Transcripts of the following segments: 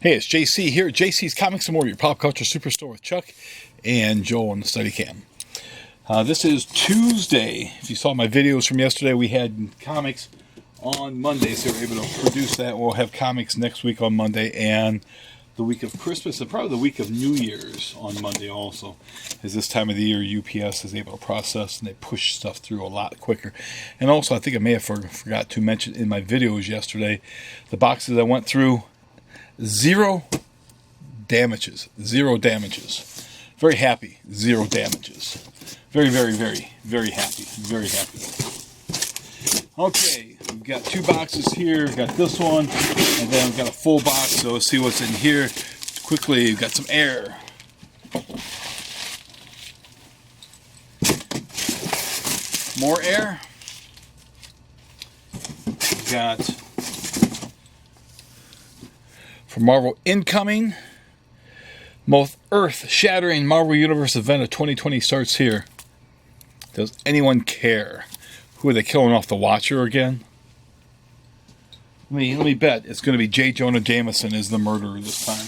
Hey, it's JC here at JC's Comics and More, your pop culture superstore with Chuck and Joel on the study cam. This is Tuesday. If you saw my videos from yesterday, we had comics on Monday, so we were able to produce that. We'll have comics next week on Monday and the week of Christmas and probably the week of New Year's on Monday also. As this time of the year, UPS is able to process and they push stuff through a lot quicker. And also, I think I may have forgot to mention in my videos yesterday, the boxes I went through, zero damages. Very happy. Zero damages. Very, very, very, very happy. Very happy. Okay, we've got two boxes here. We've got this one, and then we've got a full box. So let's see what's in here. Quickly, we've got some air. More air. We've got from Marvel incoming, most earth-shattering Marvel Universe event of 2020 starts here. Does anyone care? Who are they killing off, the Watcher again? Let me bet it's going to be J. Jonah Jameson is the murderer this time.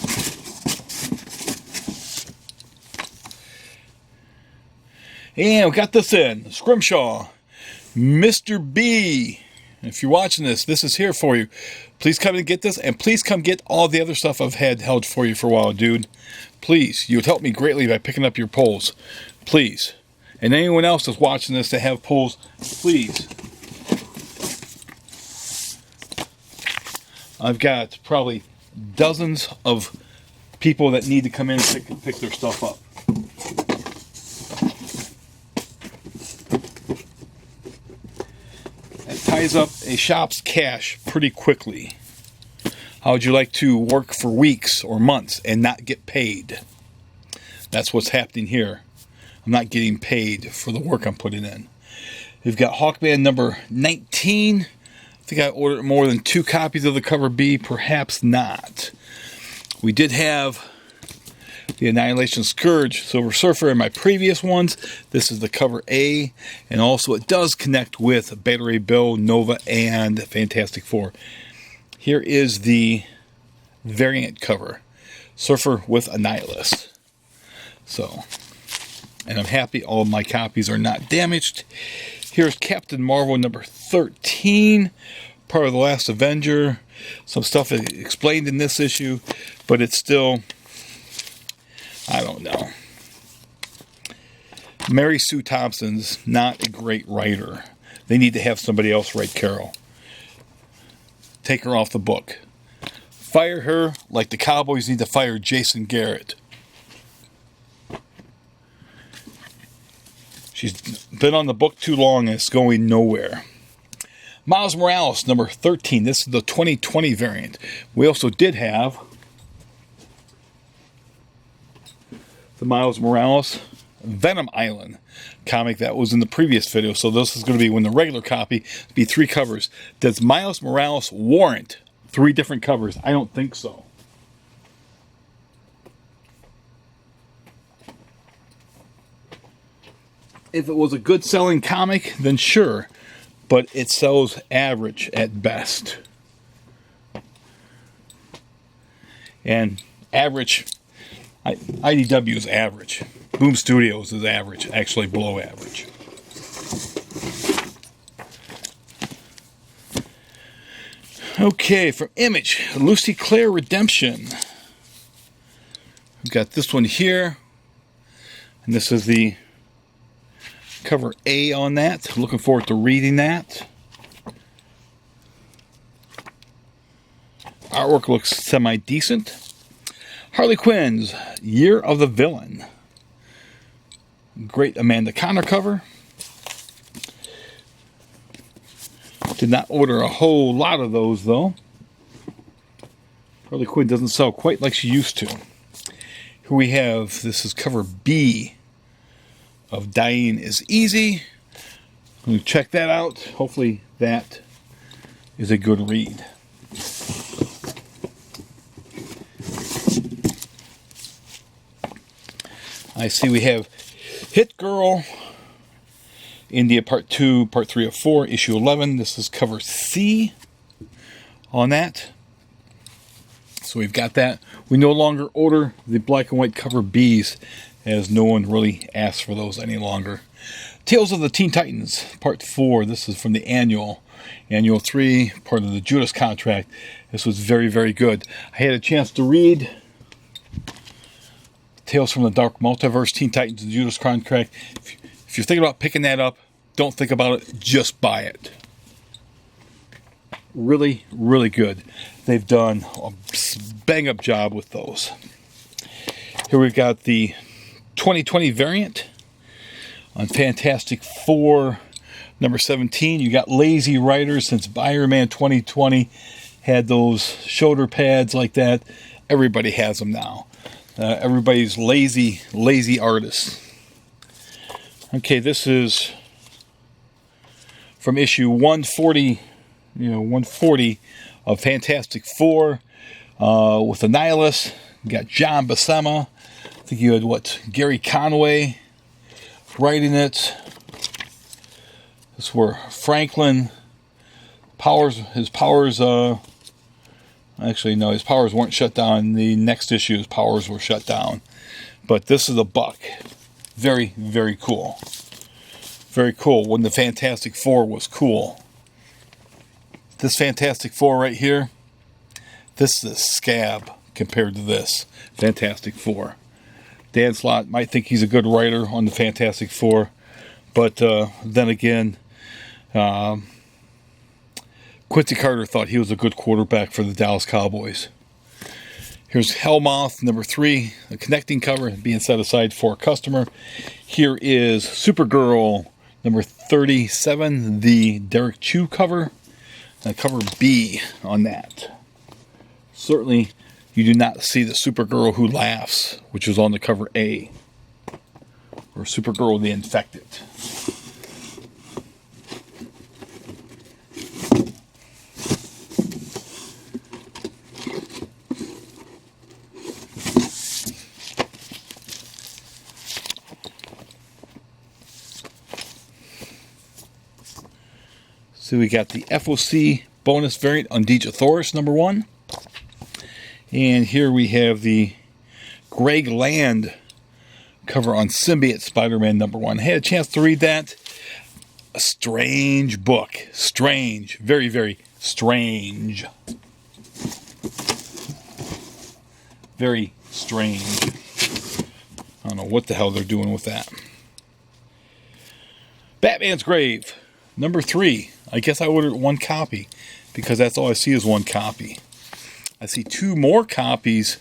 And we got this in Scrimshaw, Mr. B. If you're watching this, this is here for you. Please come and get this, and please come get all the other stuff I've had held for you for a while, dude. Please, you would help me greatly by picking up your polls. Please. And anyone else that's watching this that have polls, please. I've got probably dozens of people that need to come in and pick their stuff up. Ties up a shop's cash pretty quickly. How would you like to work for weeks or months and not get paid? That's what's happening here. I'm not getting paid for the work I'm putting in. We've got Hawkman number 19. I think I ordered more than 2 copies of the cover B. Perhaps not. We did have the Annihilation Scourge Silver Surfer in my previous ones. This is the cover A, and also it does connect with Beta Ray Bill, Nova, and Fantastic Four. Here is the variant cover, Surfer with Annihilus. So, and I'm happy all of my copies are not damaged. Here's Captain Marvel number 13, part of The Last Avenger. Some stuff is explained in this issue, but it's still, I don't know. Mary Sue Thompson's not a great writer. They need to have somebody else write Carol. Take her off the book. Fire her like the Cowboys need to fire Jason Garrett. She's been on the book too long and it's going nowhere. Miles Morales, number 13. This is the 2020 variant. We also did have the Miles Morales Venom Island comic that was in the previous video. So this is going to be when the regular copy be 3 covers. Does Miles Morales warrant 3 different covers? I don't think so. If it was a good selling comic, then sure. But it sells average at best. And average, IDW is average. Boom Studios is average, actually below average. Okay, from Image, Lucy Claire Redemption. We've got this one here. And this is the cover A on that. Looking forward to reading that. Artwork looks semi-decent. Harley Quinn's Year of the Villain. Great Amanda Conner cover. Did not order a whole lot of those though. Harley Quinn doesn't sell quite like she used to. Here we have, this is cover B of Dying is Easy. I'm going to check that out. Hopefully that is a good read. I see we have Hit Girl, India Part 2, Part 3 of 4, Issue 11. This is cover C on that. So we've got that. We no longer order the black and white cover Bs, as no one really asks for those any longer. Tales of the Teen Titans, Part 4. This is from the Annual 3, part of the Judas contract. This was very, very good. I had a chance to read Tales from the Dark Multiverse, Teen Titans, the Judas contract. If you're thinking about picking that up, don't think about it, just buy it. Really, really good. They've done a bang-up job with those. Here we've got the 2020 variant on Fantastic Four number 17. You got lazy writers since Iron Man 2020 had those shoulder pads like that. Everybody has them now. Everybody's lazy artists. Okay, this is from issue 140, 140 of Fantastic Four with the Nihilus. You got John Buscema. I think you had Gary Conway writing it. This were Franklin powers. His powers. Actually, no, his powers weren't shut down. In the next issue, his powers were shut down. But this is a buck. Very, very cool. Very cool. When the Fantastic Four was cool. This Fantastic Four right here. This is a scab compared to this Fantastic Four. Dan Slott might think he's a good writer on the Fantastic Four, but then again, Quincy Carter thought he was a good quarterback for the Dallas Cowboys. Here's Hellmouth, number 3, a connecting cover being set aside for a customer. Here is Supergirl, number 37, the Derek Chew cover. Cover B on that. Certainly, you do not see the Supergirl who laughs, which is on the cover A. Or Supergirl the Infected. So we got the FOC bonus variant on Dejathoris number 1. And here we have the Greg Land cover on Symbiote Spider-Man number 1. I had a chance to read that. A strange book. Strange. Very, very strange. Very strange. I don't know what the hell they're doing with that. Batman's Grave, number 3. I guess I ordered 1 copy because that's all I see is 1 copy. I see 2 more copies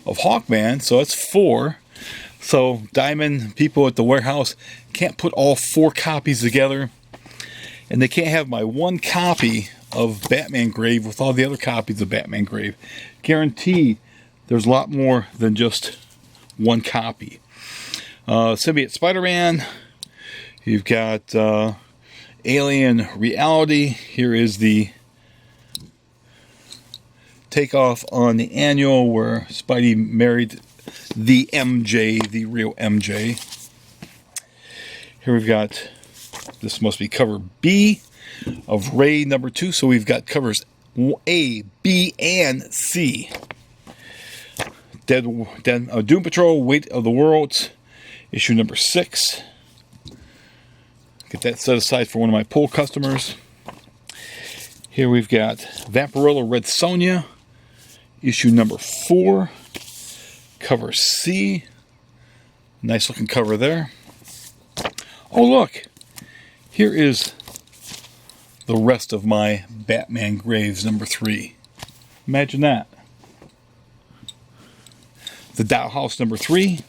of Hawkman, so that's 4. So Diamond people at the warehouse can't put all 4 copies together, and they can't have my 1 copy of Batman Grave with all the other copies of Batman Grave. Guaranteed, there's a lot more than just 1 copy. Symbiote Spider-Man. You've got Alien Reality. Here is the takeoff on the Annual where Spidey married the MJ, the real MJ. Here we've got, this must be cover B of Ray number 2. So we've got covers A, B, and C. Doom Patrol, Weight of the Worlds, issue number 6. Get that set aside for one of my pool customers. Here we've got Vampirella Red Sonja, issue number 4, cover C. Nice looking cover there. Oh look, here is the rest of my Batman Graves number 3. Imagine that. The Dollhouse number 3.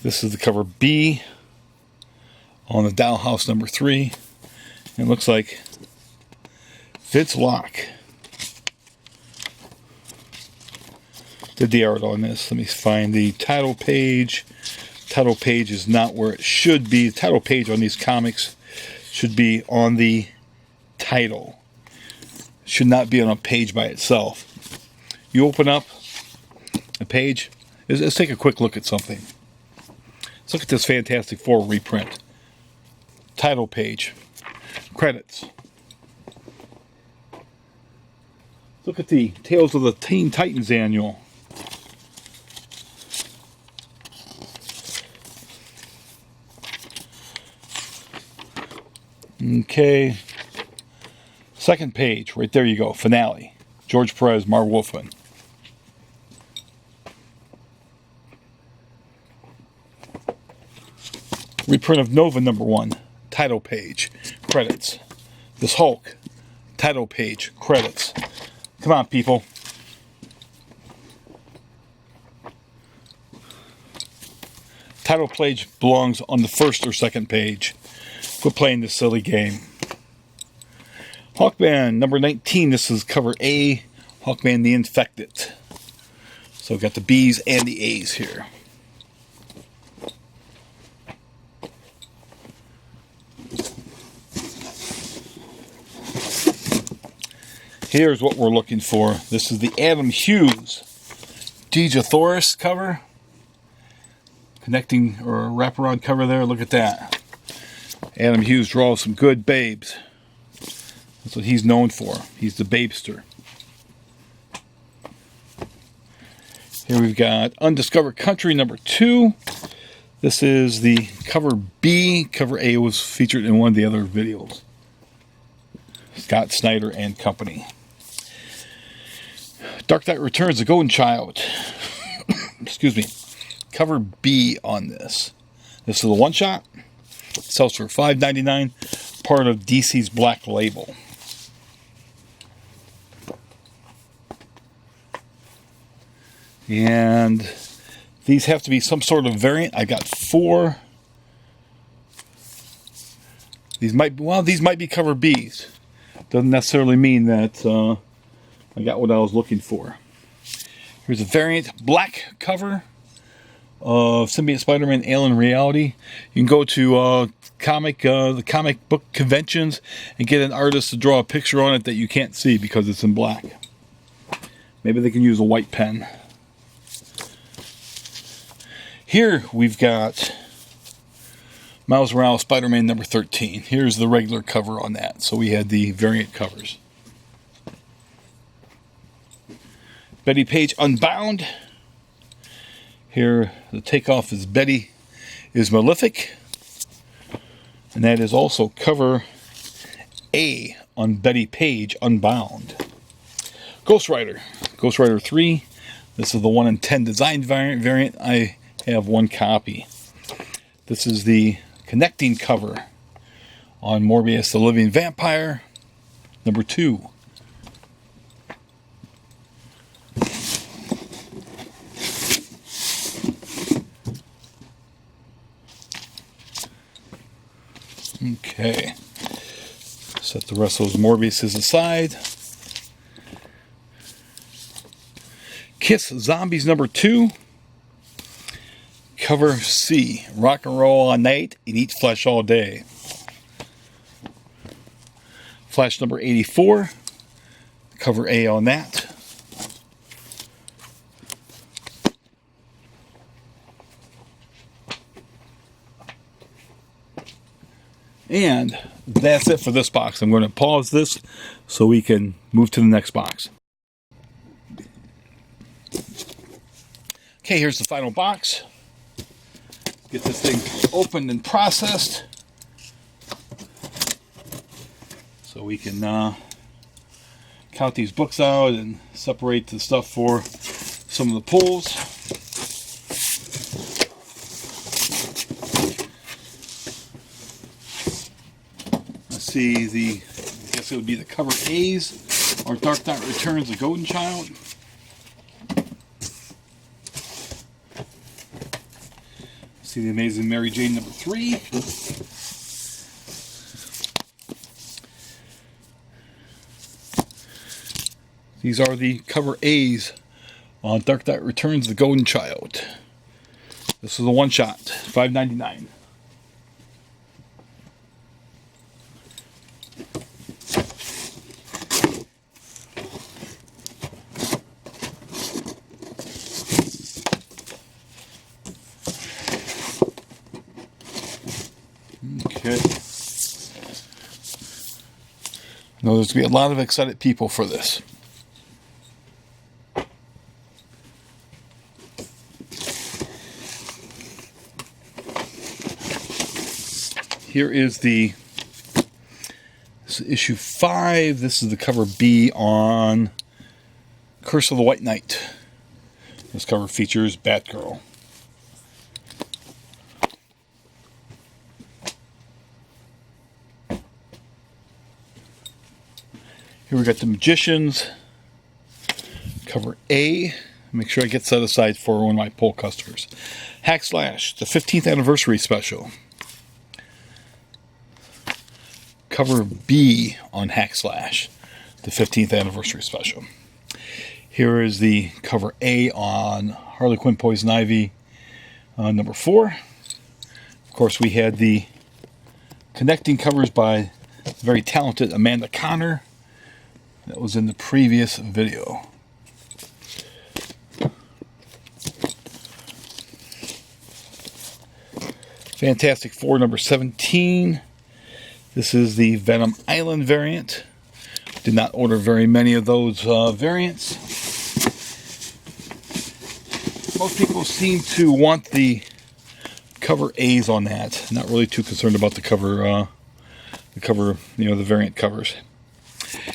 This is the cover B on the Dollhouse number 3. It looks like Vince Locke did the art on this. Let me find the title page. Title page is not where it should be. The title page on these comics should be on the title. It should not be on a page by itself. You open up a page. Let's take a quick look at something. Let's look at this Fantastic Four reprint. Title page. Credits. Look at the Tales of the Teen Titans annual. Okay. Second page, right there you go. Finale. George Perez, Marv Wolfman. Reprint of Nova #1. Title page. Credits. This Hulk. Title page. Credits. Come on, people. Title page belongs on the first or second page. Quit playing this silly game. Hawkman #19. This is cover A. Hawkman the Infected. So we've got the B's and the A's here. Here's what we're looking for. This is the Adam Hughes Dejathoris cover. Connecting or wraparound cover there. Look at that. Adam Hughes draws some good babes. That's what he's known for. He's the babester. Here we've got Undiscovered Country #2. This is the cover B. Cover A was featured in one of the other videos. Scott Snyder and Company. Dark Knight Returns, The Golden Child. Excuse me. Cover B on this. This is a one-shot. Sells for $5.99. Part of DC's Black Label. And these have to be some sort of variant. I got 4. These might be cover B's. Doesn't necessarily mean that I got what I was looking for. Here's a variant black cover of Symbiote Spider-Man Alien Reality. You can go to the comic book conventions and get an artist to draw a picture on it that you can't see because it's in black. Maybe they can use a white pen. Here we've got Miles Morales Spider-Man #13. Here's the regular cover on that. So we had the variant covers. Betty Page Unbound. Here the takeoff is Betty is Malefic. And that is also cover A on Betty Page Unbound. Ghost Rider. Ghost Rider 3. This is the 1 in 10 design variant. I have 1 copy. This is the connecting cover on Morbius the Living Vampire #2. Okay. Set the rest of those Morbiuses aside. Kiss Zombies #2. Cover C. Rock and roll all night and eat flesh all day. Flash #84. Cover A on that. And that's it for this box. I'm going to pause this so we can move to the next box. Okay, here's the final box. Get this thing opened and processed so we can count these books out and separate the stuff for some of the pulls. Let's see, I guess it would be the cover A's or Dark Knight Returns, The Golden Child. See the Amazing Mary Jane #3. These are the cover A's on Dark Knight Returns, The Golden Child. This is a one-shot, $5.99. Okay. I know there's going to be a lot of excited people for this. here is this is issue 5. This is the cover B on Curse of the White Knight. This cover features Batgirl. Here we got the Magicians, cover A. Make sure I get set aside for one of my poll customers. Hack Slash, the 15th anniversary special. Cover B on Hack Slash, the 15th anniversary special. Here is the cover A on Harley Quinn Poison Ivy, number 4. Of course, we had the connecting covers by the very talented Amanda Connor. That was in the previous video. Fantastic Four number 17. This is the Venom Island variant. Did not order very many of those variants. Most people seem to want the cover A's on that. Not really too concerned about the cover, the variant covers.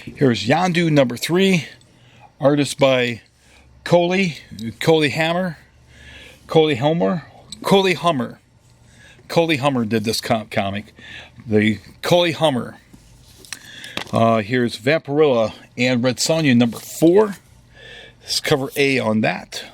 Here's Yondu number 3, artist by Coley Hummer. Coley Hummer did this comic. The Coley Hummer. Here's Vampirella and Red Sonja number 4. This is cover A on that.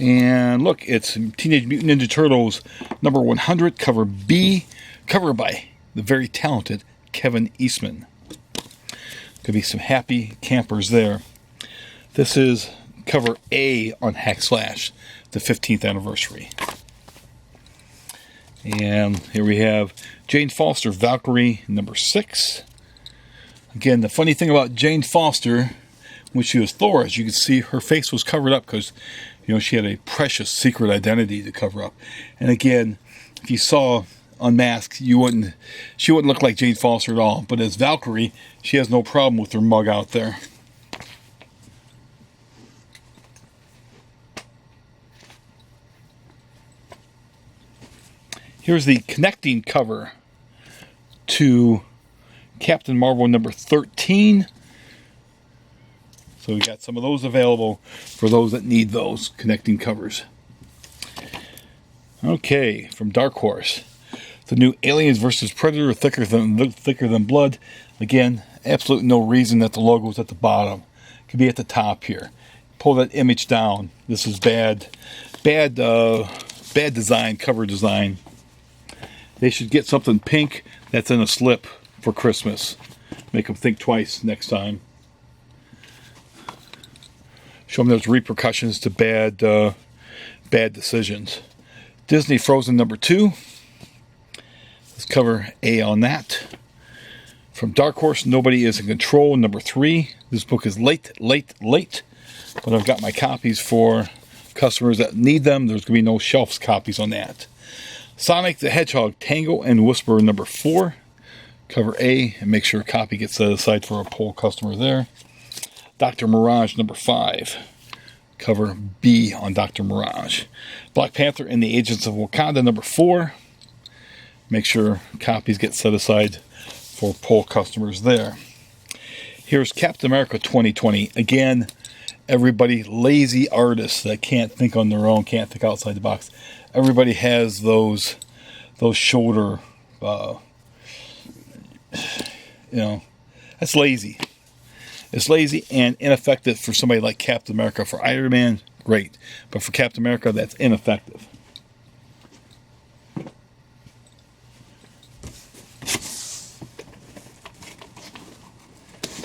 And look, it's Teenage Mutant Ninja Turtles number 100, cover B, cover by the very talented Kevin Eastman. Could be some happy campers there. This is cover A on Hack Slash, the 15th anniversary. And here we have Jane Foster, Valkyrie number 6. Again, the funny thing about Jane Foster, when she was Thor, as you can see, her face was covered up because she had a precious secret identity to cover up. And again, if you saw Unmasked, she wouldn't look like Jane Foster at all. But as Valkyrie, she has no problem with her mug out there. Here's the connecting cover to Captain Marvel number 13. So we got some of those available for those that need those connecting covers. Okay, from Dark Horse, the new Aliens vs. Predator, thicker than blood. Again, absolutely no reason that the logo is at the bottom. It could be at the top here. Pull that image down. This is bad design, cover design. They should get something pink that's in a slip for Christmas. Make them think twice next time. Show them there's repercussions to bad decisions. Disney Frozen number 2. Let's cover A on that. From Dark Horse, Nobody is in Control number 3. This book is late, but I've got my copies for customers that need them. There's going to be no shelves copies on that. Sonic the Hedgehog, Tango and Whisper number 4. Cover A, and make sure a copy gets set aside for a poll customer there. Dr. Mirage number 5. Cover B on Dr. Mirage. Black Panther and the Agents of Wakanda number 4. Make sure copies get set aside for poll customers there. Here's Captain America 2020. Again, everybody, lazy artists that can't think on their own, can't think outside the box. Everybody has those shoulder, that's lazy. It's lazy and ineffective for somebody like Captain America. For Iron Man, great. But for Captain America, that's ineffective.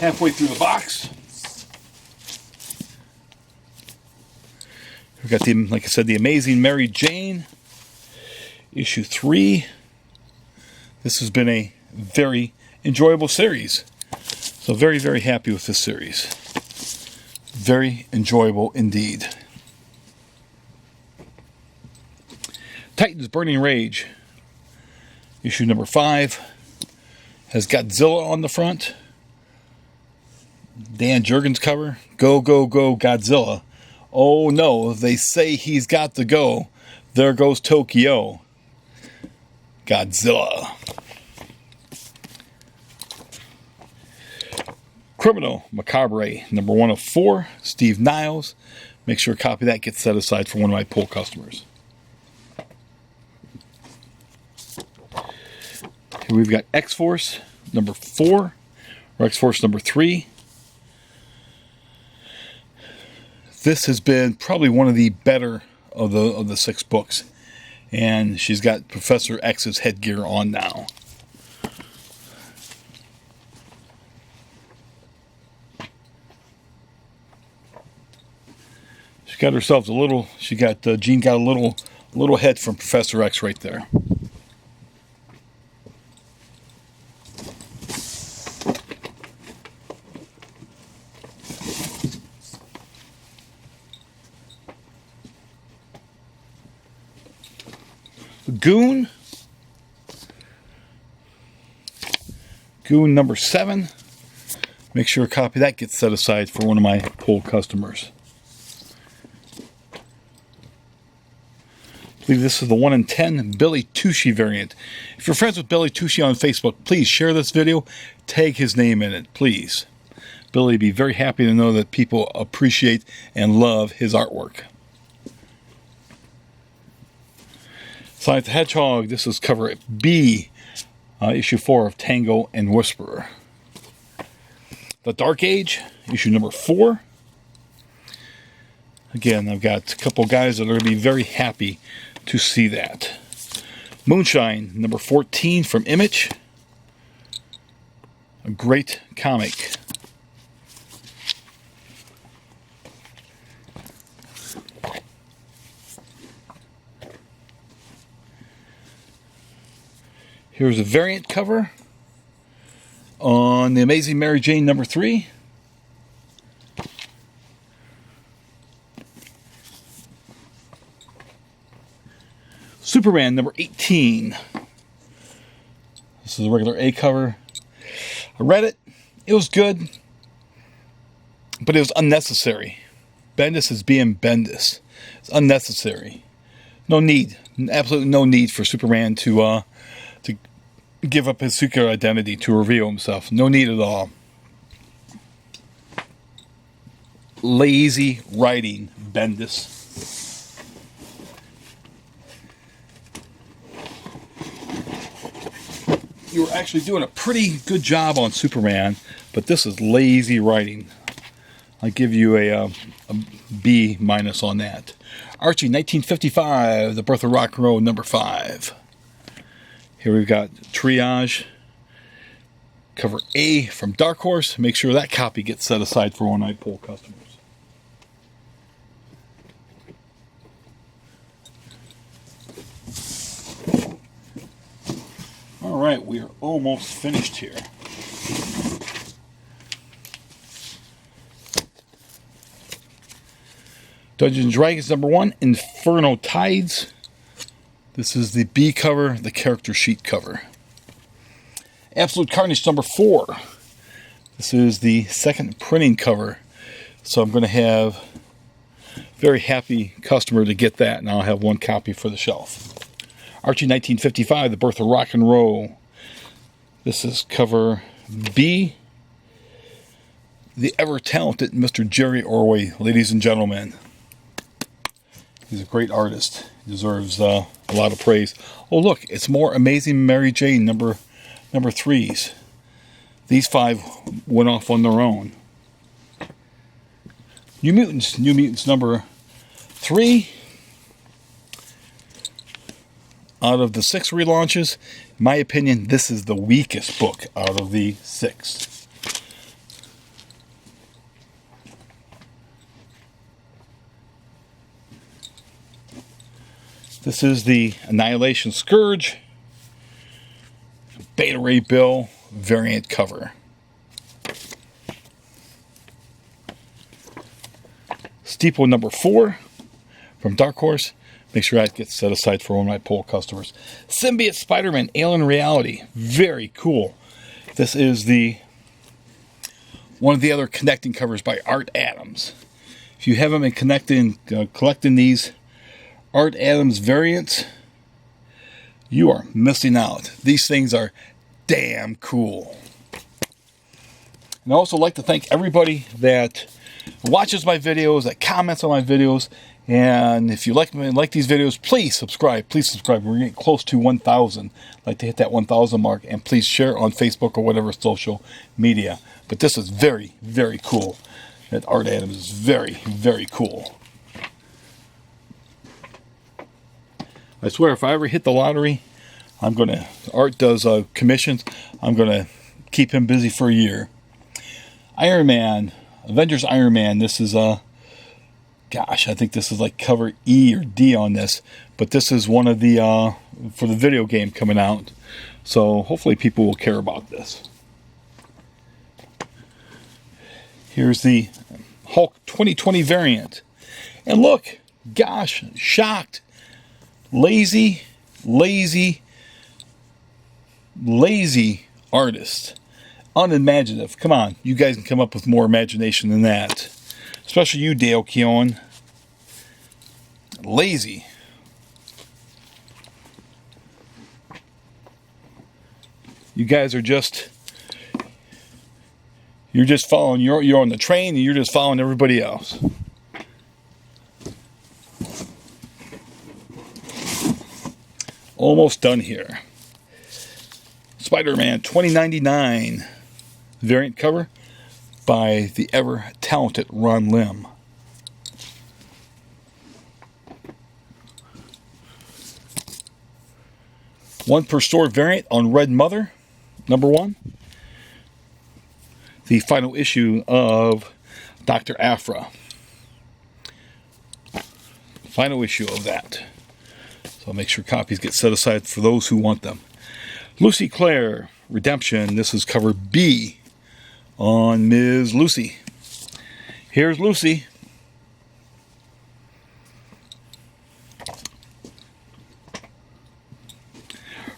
Halfway through the box, we've got like I said, the Amazing Mary Jane, issue 3. This has been a very enjoyable series. So very, very happy with this series. Very enjoyable indeed. Titans Burning Rage, issue number 5, has Godzilla on the front. Dan Jurgens cover. Go, go, go, Godzilla. Oh no, they say he's got to go. There goes Tokyo. Godzilla. Criminal Macabre, number 1 of 4, Steve Niles. Make sure a copy of that gets set aside for one of my pull customers. Here we've got X-Force, number 4, or X-Force number 3. This has been probably one of the better of the 6 books. And she's got Professor X's headgear on now. She got herself a little. Jean got a little head from Professor X right there. Goon number 7. Make sure a copy of that gets set aside for one of my pull customers. I believe this is the 1 in 10 Billy Tushy variant. If you're friends with Billy Tushy on Facebook, please share this video. Tag his name in it, please. Billy would be very happy to know that people appreciate and love his artwork. Sonic the Hedgehog, this is cover B, issue 4 of Tango and Whisperer. The Dark Age, issue number 4. Again, I've got a couple guys that are going to be very happy to see that. Moonshine, number 14 from Image. A great comic. Here's a variant cover on The Amazing Mary Jane number 3. Superman number 18. This is a regular A cover. I read it. It was good, but it was unnecessary. Bendis is being Bendis. It's unnecessary. No need. Absolutely no need for Superman to give up his secret identity to reveal himself. No need at all. Lazy writing, Bendis. You were actually doing a pretty good job on Superman, but this is lazy writing. I'll give you a B- on that. Archie, 1955, The Birth of Rock and Roll, number 5. Here we've got Triage, cover A from Dark Horse. Make sure that copy gets set aside for one-night pull customers. All right, we are almost finished here. Dungeons & Dragons number 1, Inferno Tides. This is the B cover, the character sheet cover. Absolute Carnage number 4. This is the second printing cover. So I'm going to have a very happy customer to get that, and I'll have one copy for the shelf. Archie 1955, The Birth of Rock and Roll. This is cover B. The ever-talented Mr. Jerry Orway, ladies and gentlemen. He's a great artist. He deserves a lot of praise. Oh, look, it's more Amazing Mary Jane number 3s. These 5 went off on their own. New Mutants number 3. Out of the 6 relaunches, in my opinion, this is the weakest book out of the 6. This is the Annihilation Scourge, Beta Ray Bill variant cover. Steeple number 4 from Dark Horse. Make sure that gets set aside for one of my poll customers. Symbiote Spider-Man Alien Reality. Very cool. This is one of the other connecting covers by Art Adams. If you haven't been collecting these Art Adams variants, you are missing out. These things are damn cool. And I also like to thank everybody that watches my videos, that comments on my videos. And if you like these videos, please subscribe. Please subscribe. We're getting close to 1,000. I'd like to hit that 1,000 mark. And please share on Facebook or whatever social media. But this is very, very cool. That Art Adams is very, very cool. I swear, if I ever hit the lottery, Art does commissions. I'm going to keep him busy for a year. Iron Man, Avengers Iron Man. This is gosh, I think this is like cover E or D on this, but this is one of the for the video game coming out, so hopefully people will care about this. Here's the Hulk 2020 variant, and look, gosh, shocked, lazy artist, unimaginative. Come on, you guys can come up with more imagination than that. Especially you, Dale Keown. Lazy. You guys are you're just following, you're on the train and you're just following everybody else. Almost done here. Spider-Man 2099 variant cover by the ever-talented Ron Lim. One per store variant on Red Mother, #1. The final issue of Dr. Aphra. Final issue of that. So I'll make sure copies get set aside for those who want them. Lucy Claire, Redemption. This is cover B on Ms. Lucy. Here's Lucy.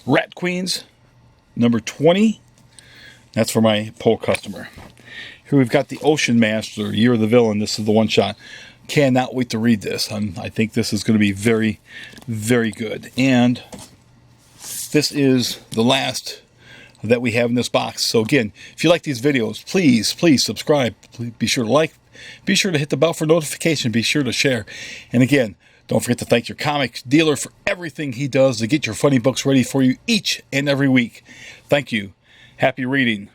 Rat Queens, #20. That's for my poll customer. Here we've got the Ocean Master, Year of the Villain. This is the one shot. Cannot wait to read this. I think this is going to be very, very good. And this is the last that we have in this box. So again, if you like these videos, please subscribe. Please be sure to like. Be sure to hit the bell for notification. Be sure to share. And again, don't forget to thank your comic dealer for everything he does to get your funny books ready for you each and every week. Thank you. Happy reading.